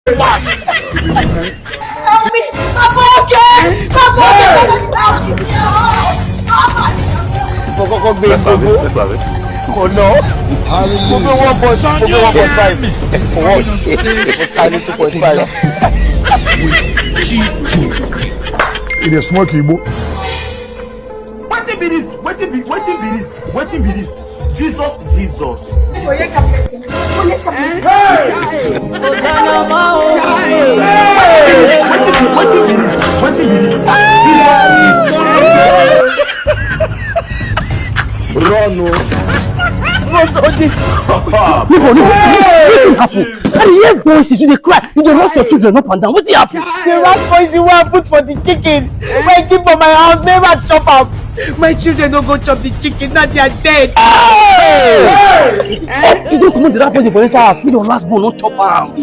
Help me! I'm okay! I'm okay! Let's have it. Let's have it. Oh no! Move 1.5. For what? Tiny 2.5. It is smoky, boy. What be this? What be this? Jesus. Hey! What be this? Run, no. What's all this? Listen happen. And you hear voices, you dey cry. You dey rush your children up and down. What's happen? The last poison I put for the chicken. When I keep for my house, never chop up. My children don't go chop the chicken. Now they are dead. You don't come to that poison for inside house. Me your last born, not chop am.